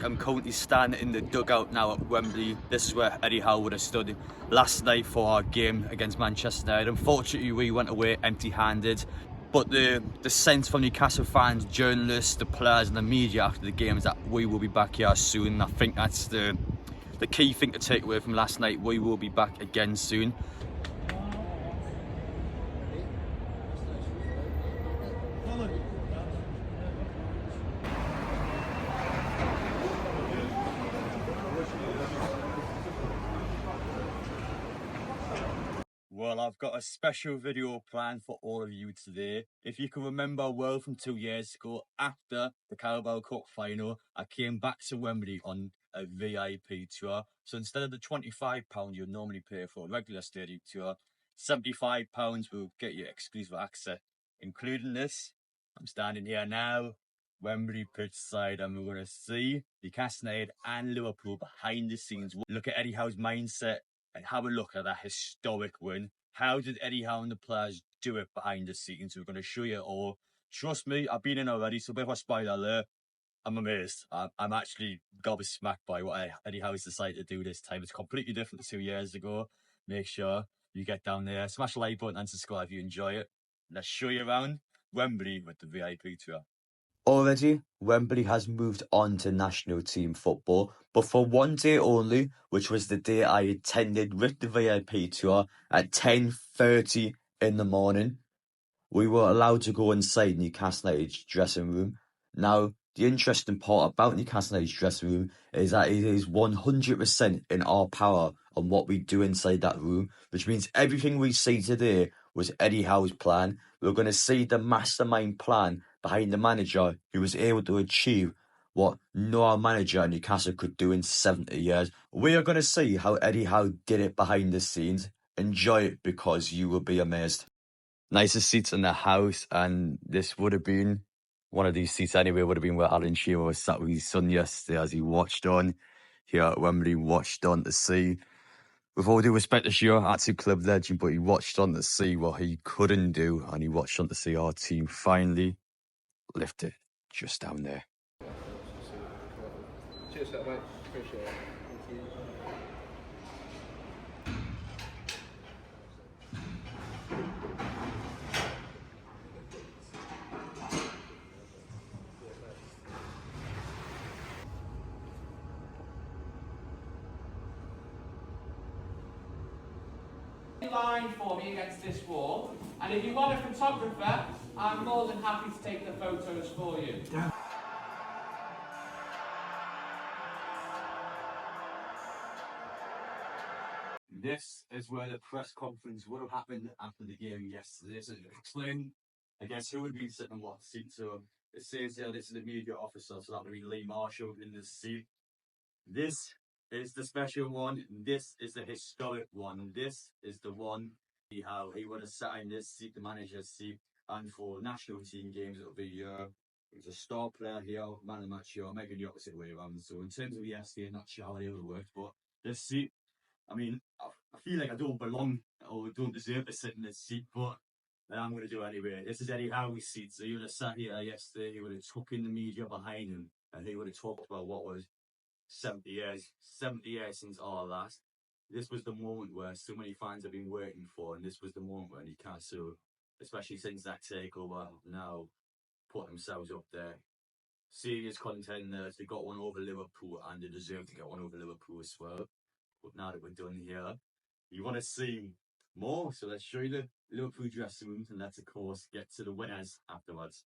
I'm currently standing in the dugout now at Wembley. This is where Eddie Howe would have stood last night for our game against Manchester United. Unfortunately, we went away empty-handed, but the sense from Newcastle fans, journalists, the players and the media after the game is that we will be back here soon. I think that's the key thing to take away from last night. We will be back again soon. Well, I've got a special video planned for all of you today. If you can remember well from 2 years ago, after the Carabao Cup final, I came back to Wembley on a VIP tour. So instead of the £25 you normally pay for a regular stadium tour, £75 will get you exclusive access. Including this, I'm standing here now, Wembley Pitchside, and we're going to see Newcastle United and Liverpool behind the scenes. Look at Eddie Howe's mindset and have a look at that historic win. How did Eddie Howe and the players do it behind the scenes? We're going to show you all. Trust me, I've been in already, so before I spoil alert, I'm amazed. I'm actually gobsmacked by what Eddie Howe's decided to do this time. It's completely different to 2 years ago. Make sure you get down there, smash the like button and subscribe if you enjoy it. Let's show you around Wembley with the VIP tour. Already, Wembley has moved on to national team football, but for one day only, which was the day I attended with the VIP tour at 10:30 in the morning, we were allowed to go inside Newcastle United's dressing room. Now, the interesting part about Newcastle United's dressing room is that it is 100% in our power on what we do inside that room, which means everything we see today was Eddie Howe's plan. We're going to see the mastermind plan behind the manager who was able to achieve what no other manager in Newcastle could do in 70 years. We are going to see how Eddie Howe did it behind the scenes. Enjoy it because you will be amazed. Nicest seats in the house, and this would have been one of these seats anyway, would have been where Alan Shearer was sat with his son yesterday as he watched on here at Wembley, watched on to see, with all due respect to Shearer, absolute club legend, but he watched on to see what he couldn't do, and he watched on to see our team finally lift it just down there. Cheers, mate. Appreciate it. Thank you. Line for me against this wall, and if you want a photographer, I'm more than happy to take the photos for you. This is where the press conference would have happened after the game yesterday. So explain, I guess, who would be sitting in what seat. So it says here this is the media officer, so that would be Lee Marshall in this seat. This is the special one. This is the historic one. This is the one how he would have sat in this seat, the manager's seat, and for national team games it'll be he's a star player here, man of the match here, maybe the opposite way around. So in terms of yesterday, not sure how it would work, but this seat, I mean, I feel like I don't belong or don't deserve to sit in this seat, but I'm going to do it anyway. This is Eddie Howe's seat, so he would have sat here yesterday, he would have took in the media behind him, and he would have talked about what was 70 years since our last. This was the moment where so many fans have been waiting for, and this was the moment where Newcastle, especially since that takeover, now put themselves up there. Serious contenders, they got one over Liverpool, and they deserve to get one over Liverpool as well. But now that we're done here, you want to see more, so let's show you the Liverpool dressing rooms, and let's of course get to the winners afterwards.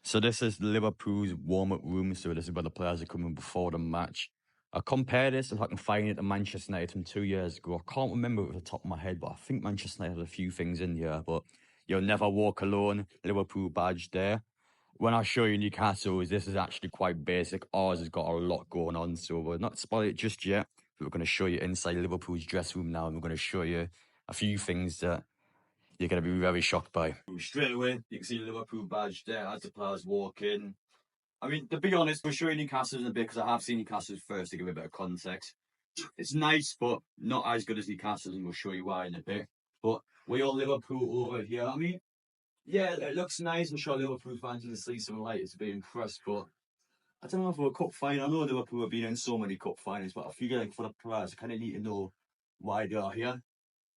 So this is Liverpool's warm-up room, so this is where the players are coming before the match. I compare this, if I can find it, to Manchester United from 2 years ago. I can't remember it off the top of my head, but I think Manchester United had a few things in here. But you'll never walk alone, Liverpool badge there. When I show you Newcastle's, this is actually quite basic. Ours has got a lot going on, so we're not spoiling it just yet. But we're going to show you inside Liverpool's dressing room now, and we're going to show you a few things that you're going to be very shocked by. Straight away, you can see the Liverpool badge there as the players walk in. I mean, to be honest, we're showing Newcastle's in a bit because I have seen Newcastle's first to give a bit of context. It's nice, but not as good as Newcastle's, and we'll show you why in a bit. But we all Liverpool over here. I mean, yeah, it looks nice. I'm sure Liverpool fans will see some light to be impressed, but I don't know if for a cup final. I know Liverpool have been in so many cup finals, but I feel like for the players, I kind of need to know why they are here.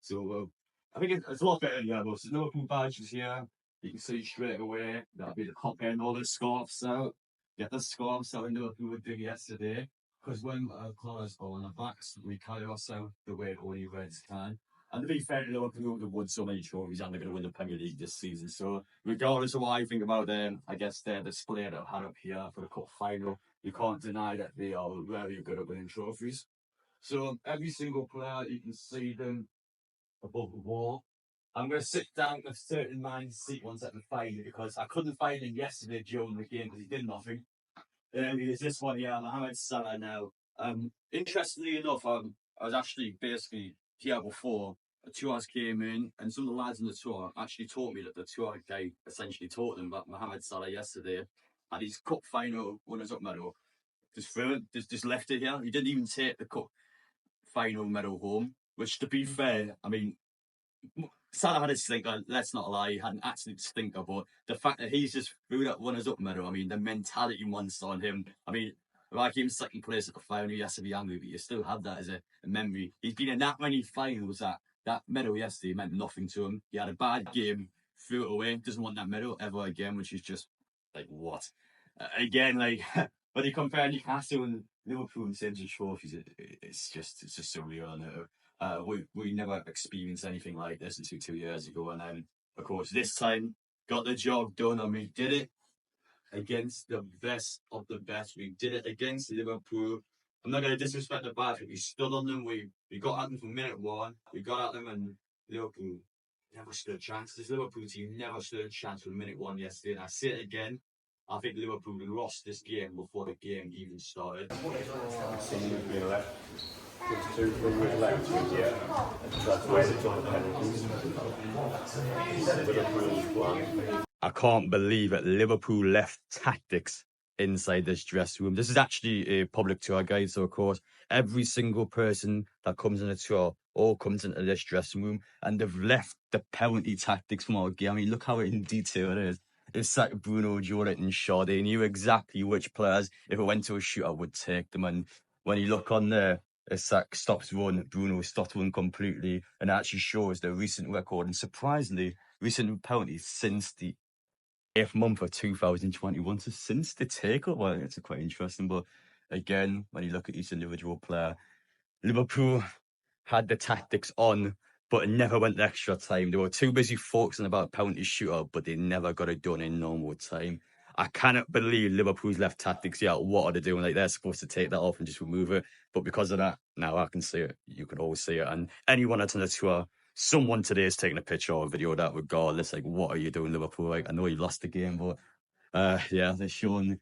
So I think it's a lot better. Yeah, there's Liverpool badges here. You can see straight away that'll be the top end. All the scarves out. Get the scarves out. Liverpool were doing yesterday. Because when our colours go on our backs, we carry ourselves the way only Reds can. And to be fair to Liverpool, they've won so many trophies and they're going to win the Premier League this season. So, regardless of what I think about them, I guess they're the display that I've had up here for the cup final. You can't deny that they are very good at winning trophies. So, every single player, you can see them above the wall. I'm going to sit down with certain man's seat once I can find it because I couldn't find him yesterday during the game because he did nothing. There's this one here, Mohamed Salah now. Interestingly enough, I was actually basically here before a tours came in, and some of the lads in the tour actually taught me that the tour guy essentially taught them about Mohamed Salah yesterday, and his cup final runners-up medal. Just threw it, just left it here. He didn't even take the cup final medal home. Which, to be fair, I mean, Salah had a stinker, let's not lie, he had an absolute stinker, but the fact that he's just threw that runners-up medal, I mean, the mentality monster on him, I mean, if I came second place at the final, he has to be angry, but you still have that as a memory. He's been in that many finals that medal yesterday meant nothing to him. He had a bad game, threw it away, doesn't want that medal ever again, which is just, like, what? Again, like, when you compare Newcastle and Liverpool in terms of trophies, it's just surreal. We never experienced anything like this until 2 years ago, and then of course this time got the job done, and we did it against the best of the best. We did it against Liverpool. I'm not going to disrespect the badge, but we stood on them. We got at them from minute one. We got at them, and Liverpool never stood a chance. This Liverpool team never stood a chance from minute one yesterday. And I say it again. I think Liverpool lost this game before the game even started. I can't believe it. Liverpool left tactics inside this dressing room. This is actually a public tour guide, so of course, every single person that comes on a tour all comes into this dressing room, and they've left the penalty tactics from our game. I mean, look how in detail it is. It's like Bruno, Jordan, and Shaw. They knew exactly which players, if it went to a shootout, would take them. And when you look on there, it's like stops run, Bruno stopped run completely, and actually shows the recent record. And surprisingly, recent penalties since the 8th month of 2021. So since the takeover, well, it's quite interesting. But again, when you look at each individual player, Liverpool had the tactics on, but it never went the extra time. They were too busy focusing about penalty shootout, but they never got it done in normal time. I cannot believe Liverpool's left tactics. Yeah, what are they doing? Like, they're supposed to take that off and just remove it. But because of that, now I can see it. You can always see it. And anyone that's on the tour, someone today is taking a picture or a video of that regardless. Like, what are you doing, Liverpool? Like, I know you lost the game, but yeah, they're showing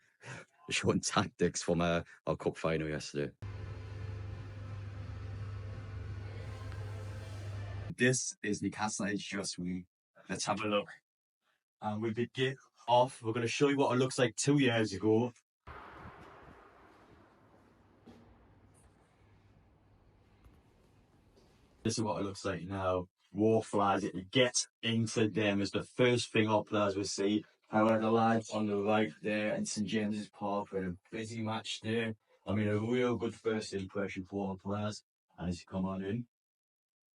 tactics from our cup final yesterday. This is Newcastle United dressing room. Let's have a look. And we begin off. We're going to show you what it looks like 2 years ago. This is what it looks like now. War flags. It gets into them is the first thing our players will see. However, the lads on the right there in St James's Park had a busy match there. I mean, a real good first impression for our players. And as you come on in,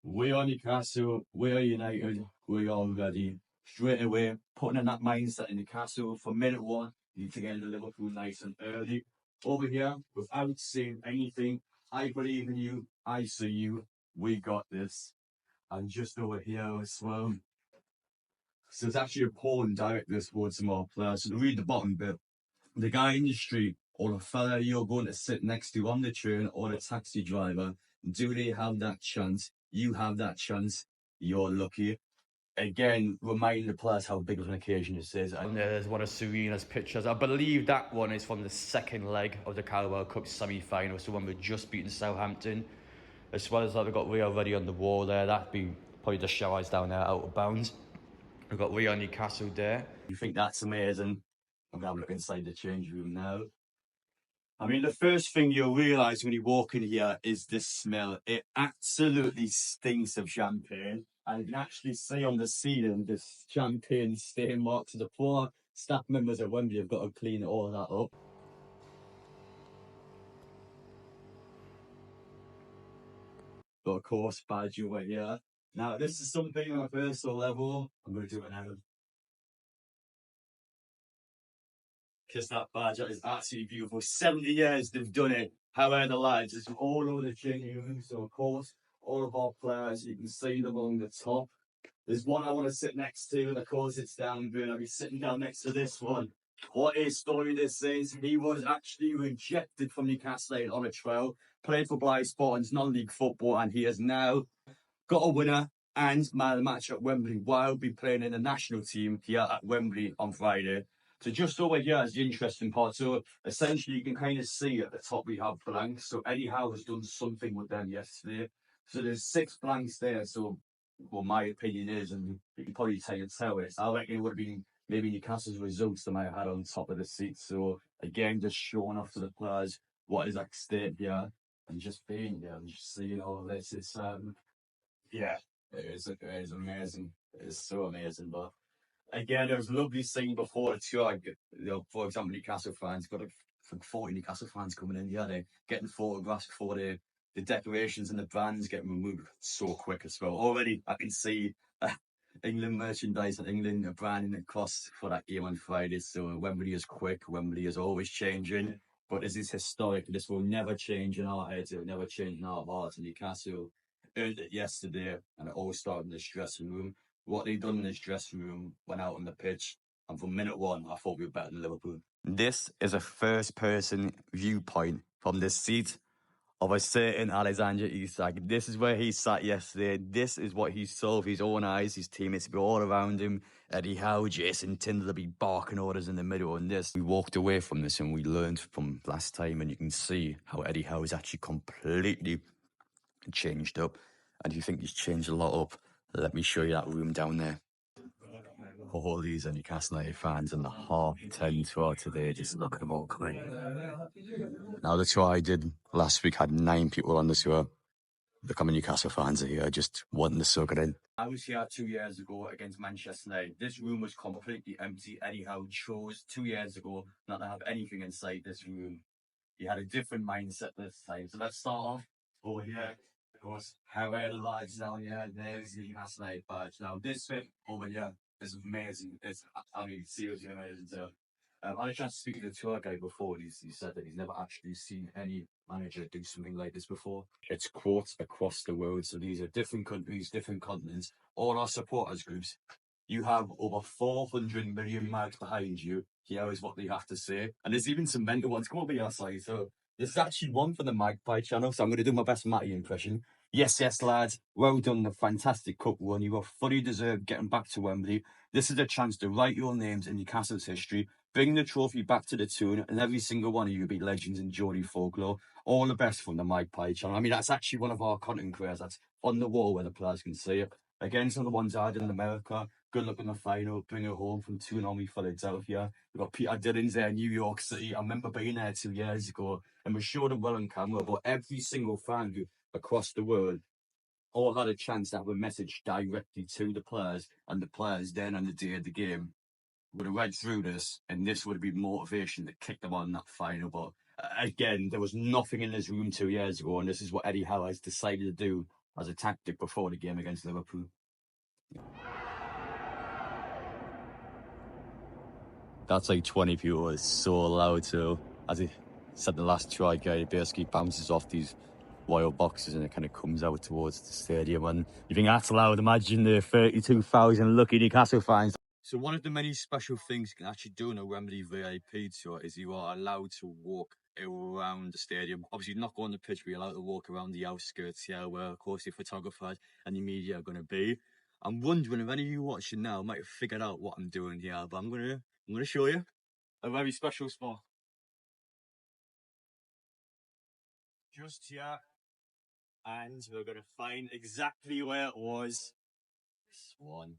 we are Newcastle, we are United, we are ready. Straight away, putting in that mindset in Newcastle from minute one, you need to get into Liverpool nice and early. Over here, without saying anything, I believe in you, I see you, we got this. And just over here as well. So it's actually a polling directly towards some more players. So to read the bottom bit, the guy in the street or the fella you're going to sit next to on the train or the taxi driver, do they have that chance? You have that chance. You're lucky. Again, reminding the players how big of an occasion this is. And there's one of Serena's pictures. I believe that one is from the second leg of the Carabao Cup semi-final. So when we're just beating Southampton. As well as that, we've got Rio already on the wall there. That'd be probably the showers down there out of bounds. We've got Rio Newcastle there. You think that's amazing? I'm going to have a look inside the change room now. I mean, the first thing you'll realise when you walk in here is the smell. It absolutely stinks of champagne. And you can actually see on the ceiling this champagne stain marks. The poor staff members at Wembley have got to clean all that up. But of course, badge over here. Now, this is something on a personal level. I'm going to do it now. Kiss that badge. That is absolutely beautiful. 70 years they've done it. However, the lads, it's all over the changing room. So, of course, all of our players, you can see them on the top. There's one I want to sit next to, and of course, it's down there. I'll be sitting down next to this one. What a story this is. He was actually rejected from Newcastle United on a trial, played for Blythe Spartans non-league football, and he has now got a winner and man of the match at Wembley while be playing in the national team here at Wembley on Friday. So just over here is the interesting part. So essentially you can kind of see at the top we have blanks. So Eddie Howe has done something with them yesterday. So there's 6 blanks there. So well, my opinion is, and you can probably tell it, I reckon it would have been maybe Newcastle's results they might have had on top of the seat. So again, just showing off to the players what is at stake here and just being there and just seeing all of this. It's yeah, it is amazing. It is so amazing. But again, it was lovely seeing before the tour. For example, Newcastle fans got 40 Newcastle fans coming in. Yeah, they're getting photographs before the decorations and the brands getting removed so quick as well. Already, I can see England merchandise and England branding across for that game on Friday. So Wembley is quick. Wembley is always changing. But this is historic. This will never change in our heads. It will never change in our hearts. And Newcastle earned it yesterday, and it all started in this dressing room. What they done in this dressing room went out on the pitch, and from minute one, I thought we were better than Liverpool. This is a first-person viewpoint from the seat of a certain Alexander Isak. This is where he sat yesterday. This is what he saw with his own eyes. His teammates be all around him. Eddie Howe, Jason Tyndall be barking orders in the middle. And this, we walked away from this and we learned from last time. And you can see how Eddie Howe is actually completely changed up. And if you think he's changed a lot up, let me show you that room down there. All these are Newcastle United fans in the half-10 tour today. Just look at them all coming. Now, the tour I did last week had 9 people on the tour. Becoming Newcastle fans are here, just wanting to soak it in. I was here 2 years ago against Manchester United. This room was completely empty. Eddie Howe chose 2 years ago not to have anything inside this room. He had a different mindset this time. So let's start off over here. Of course, how are the lads down here? There's the Newcastle United badge. Now, this bit over here is amazing. It's, I mean, seriously amazing. So, I had a chance to speak to the tour guide before, and he said that he's never actually seen any manager do something like this before. It's quotes across the world. So these are different countries, different continents, all our supporters groups. You have over 400 million marks behind you. Here is what they have to say. And there's even some mental ones. Come over your side. So there's actually one for the Magpie channel. So I'm going to do my best Matty impression. Yes, lads. Well done. The fantastic cup run. You are fully deserved getting back to Wembley. This is a chance to write your names in Newcastle's history. Bring the trophy back to the tune. And every single one of you will be legends in Geordie folklore. All the best from the Magpie channel. I mean, that's actually one of our content creators. That's on the wall where the players can see it. Again, some of the ones I did in America. Good luck in the final. Bring it home from Toon Army, Philadelphia. We've got Peter Dillon's there, New York City. I remember being there 2 years ago, and we showed them well on camera. But every single fan group across the world all had a chance to have a message directly to the players, and the players then on the day of the game would have read through this, and this would be motivation to kick them on that final. But again, there was nothing in this room 2 years ago, and this is what Eddie Howe has decided to do as a tactic before the game against Liverpool. That's like 20 people. It's so loud. So, as he said, the last try guy, it basically bounces off these wire boxes and it kind of comes out towards the stadium. And you think that's loud? Imagine the 32,000 lucky Newcastle fans. So one of the many special things you can actually do in a Wembley VIP tour is you are allowed to walk around the stadium. Obviously, not go on the pitch, but you're allowed to walk around the outskirts here, where, of course, the photographers and the media are going to be. I'm wondering if any of you watching now might have figured out what I'm doing here, but I'm going to show you a very special spot. Just here. And we're going to find exactly where it was. This one.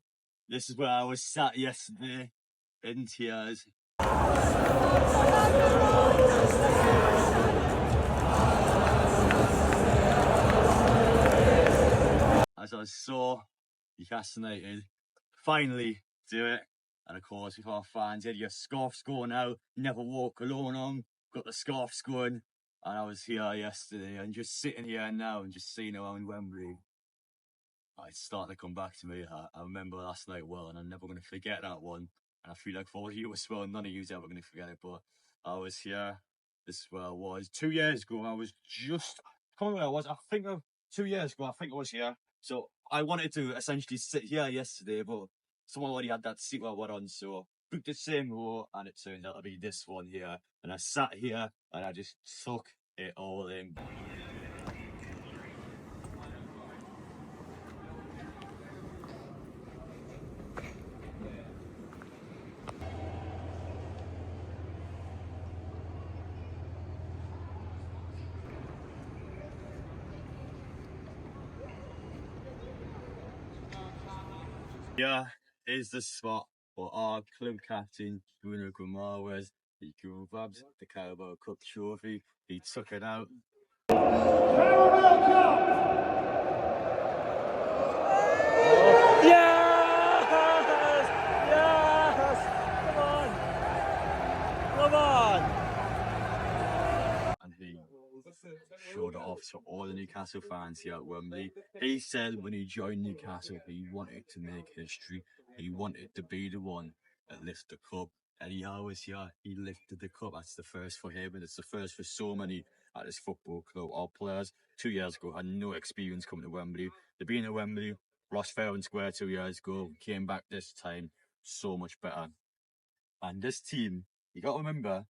This is where I was sat yesterday, in tears. As I saw Newcastle United finally do it. And of course, with our fans, had your scarves going out, never walk alone on. Got the scarves going. And I was here yesterday and just sitting here now and just seeing around Wembley. It's starting to come back to me. I remember last night well, and I'm never going to forget that one. And I feel like for you as well, none of you ever going to forget it. But I was here. This is where I was 2 years ago. I was just, I can't remember where I was. I think of 2 years ago, I think I was here. So I wanted to essentially sit here yesterday, but someone already had that seat where I was on. So I booked the same row, and it turned out to be this one here. And I sat here and I just took it all in. Yeah, is the spot for our club captain, Bruno Guimaraes. He grabbed the Carabao Cup trophy. He took it out. Carabao Cup! Yes! Yes! Come on! Come on! And he showed it off to all the Newcastle fans here at Wembley. He said when he joined Newcastle, he wanted to make history. He wanted to be the one that lifted the cup. Eddie Howe was here. He lifted the cup. That's the first for him, and it's the first for so many at this football club. Our players 2 years ago had no experience coming to Wembley. They've been at Wembley, lost fair and square 2 years ago, came back this time so much better. And this team, you got to remember,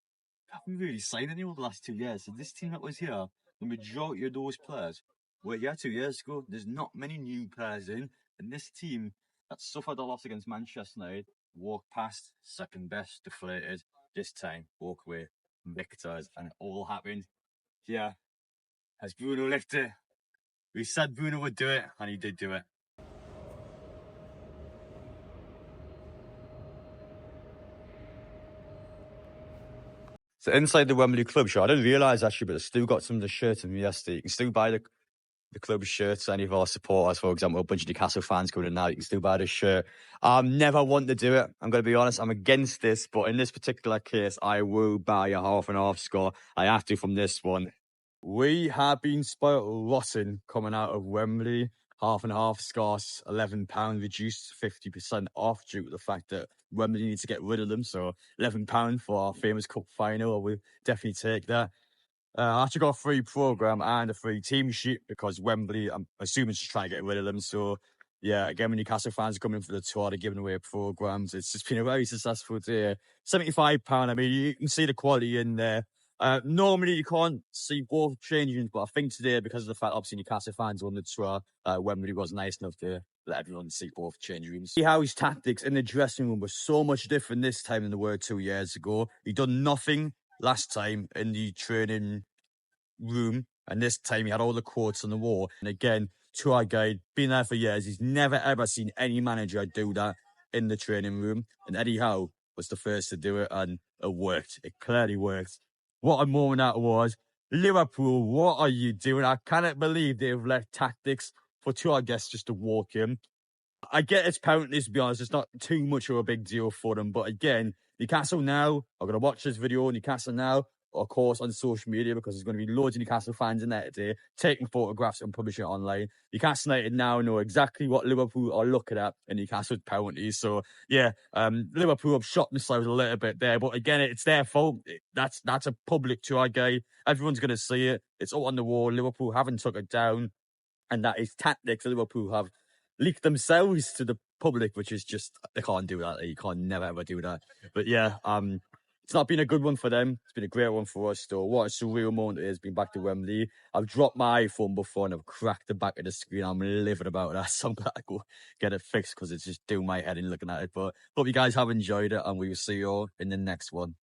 haven't really signed anyone the last 2 years. So this team that was here, the majority of those players were here 2 years ago. There's not many new players in. And this team that suffered a loss against Manchester United, walked past second best, deflated. This time, walk away, victors. And it all happened here as Bruno lifted it. We said Bruno would do it, and he did do it. So inside the Wembley Club show, I didn't realise actually, but I still got some of the shirts from yesterday. You can still buy the club shirts, any of our supporters, for example, a bunch of Newcastle fans coming in now, you can still buy this shirt. Never want to do it. I'm going to be honest, I'm against this, but in this particular case, I will buy a half and half score. I have to from this one. We have been spoiled rotten coming out of Wembley. Half and half scores, £11 reduced 50% off due to the fact that Wembley needs to get rid of them. So £11 for our famous cup final. I will definitely take that. I actually got a free programme and a free team sheet because Wembley, I'm assuming, is just trying to get rid of them. So, yeah, again, when Newcastle fans are coming for the tour, they're giving away programmes. It's just been a very successful day. £75, I mean, you can see the quality in there. Normally, you can't see both changing, but I think today, because of the fact, obviously, Newcastle fans won the tour, Wembley was nice enough to let everyone see both change rooms. See how his tactics in the dressing room were so much different this time than they were 2 years ago. He done nothing last time in the training room, and this time he had all the quotes on the wall. And again, tour guide, been there for years, he's never ever seen any manager do that in the training room. And Eddie Howe was the first to do it, and it worked. It clearly worked. What a moment that was. Liverpool, what are you doing? I cannot believe they've left tactics for tour guests just to walk in. I get it's penalties, to be honest. It's not too much of a big deal for them. But again, Newcastle now are going to watch this video. Newcastle now, of course, on social media, because there's going to be loads of Newcastle fans in there today taking photographs and publishing it online. Newcastle United now know exactly what Liverpool are looking at in Newcastle's penalties. So, yeah, Liverpool have shot themselves a little bit there. But again, it's their fault. That's a public tour guide. Everyone's going to see it. It's all on the wall. Liverpool haven't took it down. And that is tactics that Liverpool have leaked themselves to the public, which is just, they can't do that. You can't never ever do that. But yeah, it's not been a good one for them. It's been a great one for us still. What a surreal moment it is being back to Wembley. I've dropped my iPhone before and I've cracked the back of the screen. I'm livid about that. So I'm glad to go get it fixed because it's just doing my head in looking at it. But hope you guys have enjoyed it, and we will see you all in the next one.